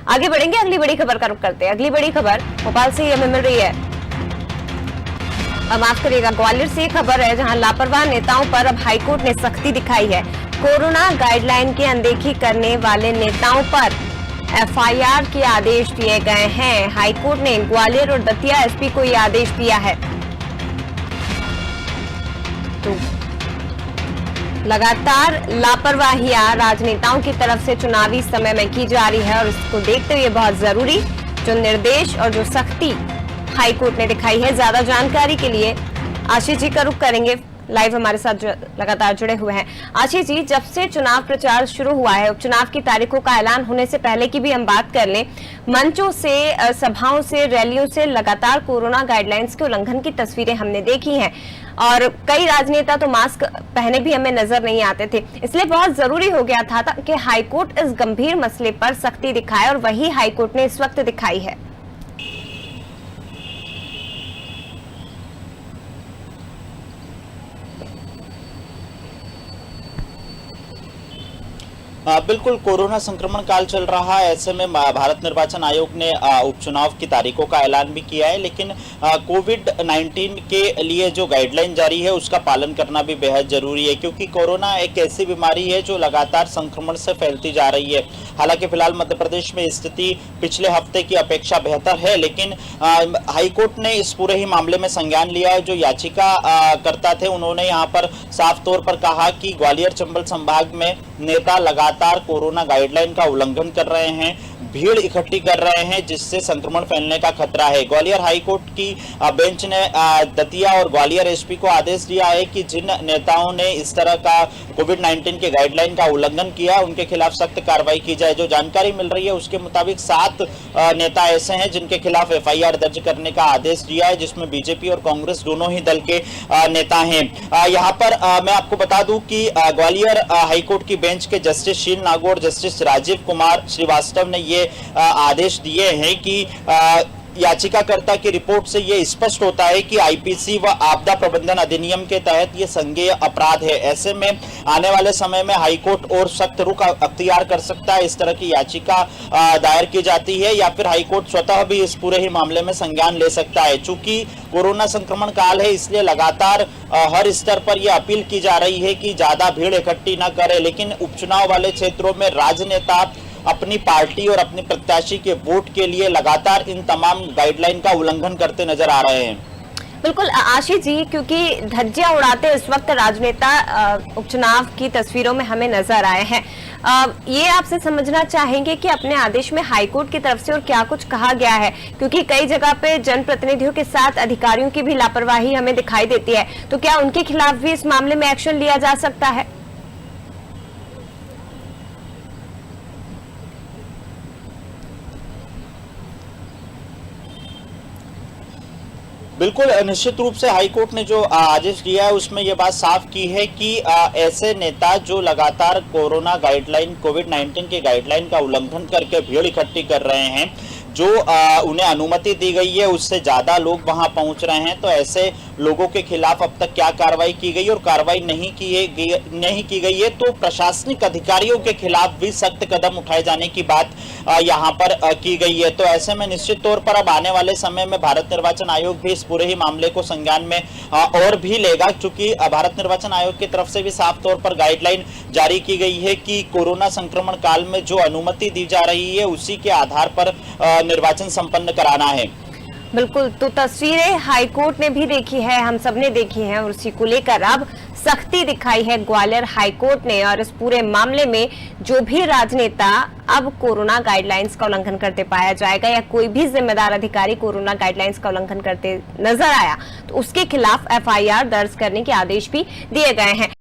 आगे बढ़ेंगे, अगली बड़ी खबर का रुख करते हैं। अगली बड़ी खबर भोपाल से हमें मिल रही है, माफ करिएगा, ग्वालियर से खबर है जहां लापरवाह नेताओं पर अब हाईकोर्ट ने सख्ती दिखाई है। कोरोना गाइडलाइन की अनदेखी करने वाले नेताओं पर एफआईआर के आदेश दिए गए हैं। हाईकोर्ट ने ग्वालियर और दतिया एसपी को यह आदेश दिया है। तो लगातार लापरवाहियां राजनेताओं की तरफ से चुनावी समय में की जा रही है और इसको देखते हुए बहुत जरूरी जो निर्देश और जो सख्ती हाईकोर्ट ने दिखाई है। ज्यादा जानकारी के लिए आशीष जी का रुख करेंगे, लाइव हमारे साथ लगातार जुड़े हुए हैं। आशीष जी, जब से चुनाव प्रचार शुरू हुआ है, उपचुनाव की तारीखों का ऐलान होने से पहले की भी हम बात कर लें, मंचों से, सभाओं से, रैलियों से लगातार कोरोना गाइडलाइंस के उल्लंघन की तस्वीरें हमने देखी हैं और कई राजनेता तो मास्क पहने भी हमें नजर नहीं आते थे। इसलिए बहुत जरूरी हो गया था कि हाईकोर्ट इस गंभीर मसले पर सख्ती दिखाए और वही हाईकोर्ट ने इस वक्त दिखाई है। बिल्कुल, कोरोना संक्रमण काल चल रहा है, ऐसे में भारत निर्वाचन आयोग ने उपचुनाव की तारीखों का ऐलान भी किया है, लेकिन कोविड-19 के लिए जो गाइडलाइन जारी है उसका पालन करना भी बेहद जरूरी है, क्योंकि कोरोना एक ऐसी बीमारी है जो लगातार संक्रमण से फैलती जा रही है। हालांकि फिलहाल मध्य प्रदेश में स्थिति पिछले हफ्ते की अपेक्षा बेहतर है, लेकिन हाईकोर्ट ने इस पूरे ही मामले में संज्ञान लिया है। जो याचिका करता थे उन्होंने यहाँ पर साफ तौर पर कहा कि ग्वालियर चंबल संभाग में नेता लगातार कोरोना गाइडलाइन का उल्लंघन कर रहे हैं, भीड़ इकट्ठी कर रहे हैं, जिससे संक्रमण फैलने का खतरा है। ग्वालियर हाईकोर्ट की बेंच ने दतिया और ग्वालियर एसपी को आदेश दिया है कि जिन नेताओं ने इस तरह का कोविड-19 के गाइडलाइन का उल्लंघन किया उनके खिलाफ सख्त कार्रवाई की जाए। जो जानकारी मिल रही है उसके मुताबिक 7 नेता ऐसे हैं जिनके खिलाफ एफआईआर दर्ज करने का आदेश दिया है, जिसमें बीजेपी और कांग्रेस दोनों ही दल के नेता हैं। यहाँ पर मैं आपको बता दूं कि ग्वालियर हाईकोर्ट की बेंच के जस्टिस शील नागौर, जस्टिस राजीव कुमार श्रीवास्तव ने ये आदेश दिए हैं कि याचिकाकर्ता की रिपोर्ट से यह स्पष्ट होता है कि आईपीसी व आपदा प्रबंधन अधिनियम के तहत यह संज्ञेय अपराध है। ऐसे में आने वाले समय में हाईकोर्ट और सख्त रुख अख्तियार कर सकता है। इस तरह की याचिका दायर की जाती है या फिर हाईकोर्ट स्वतः भी इस पूरे ही मामले में संज्ञान ले सकता है। चूंकि कोरोना संक्रमण काल है, इसलिए लगातार हर स्तर पर यह अपील की जा रही है कि ज्यादा भीड़ इकट्ठी न करे, लेकिन उपचुनाव वाले क्षेत्रों में राजनेता अपनी पार्टी और अपने प्रत्याशी के वोट के लिए लगातार इन तमाम गाइडलाइन का उल्लंघन करते नजर आ रहे हैं। बिल्कुल आशीष जी, क्योंकि धज्जियां उड़ाते इस वक्त राजनेता उपचुनाव की तस्वीरों में हमें नजर आए हैं। ये आपसे समझना चाहेंगे कि अपने आदेश में हाईकोर्ट की तरफ से और क्या कुछ कहा गया है, क्योंकि कई जगह पे जनप्रतिनिधियों के साथ अधिकारियों की भी लापरवाही हमें दिखाई देती है, तो क्या उनके खिलाफ भी इस मामले में एक्शन लिया जा सकता है? बिल्कुल, निश्चित रूप से हाईकोर्ट ने जो आदेश दिया है उसमें यह बात साफ की है कि ऐसे नेता जो लगातार कोरोना गाइडलाइन, कोविड-19 के गाइडलाइन का उल्लंघन करके भीड़ इकट्ठी कर रहे हैं, जो उन्हें अनुमति दी गई है उससे ज्यादा लोग वहां पहुंच रहे हैं, तो ऐसे लोगों के खिलाफ अब तक क्या कार्रवाई की गई और कार्रवाई नहीं की गई है तो प्रशासनिक अधिकारियों के खिलाफ भी सख्त कदम उठाए जाने की बात यहां पर की गई है। तो ऐसे में निश्चित तौर पर अब आने वाले समय में भारत निर्वाचन आयोग भी इस पूरे ही मामले को संज्ञान में और भी लेगा, क्योंकि भारत निर्वाचन आयोग की तरफ से भी साफ तौर पर गाइडलाइन जारी की गई है कि कोरोना संक्रमण काल में जो अनुमति दी जा रही है उसी के आधार पर निर्वाचन संपन्न कराना है। बिल्कुल, तो तस्वीरें हाईकोर्ट ने भी देखी है, हम सब ने देखी है और उसी को लेकर अब सख्ती दिखाई है ग्वालियर हाईकोर्ट ने। और इस पूरे मामले में जो भी राजनेता अब कोरोना गाइडलाइंस का उल्लंघन करते पाया जाएगा या कोई भी जिम्मेदार अधिकारी कोरोना गाइडलाइंस का उल्लंघन करते नजर आया तो उसके खिलाफ एफआईआर दर्ज करने के आदेश भी दिए गए हैं।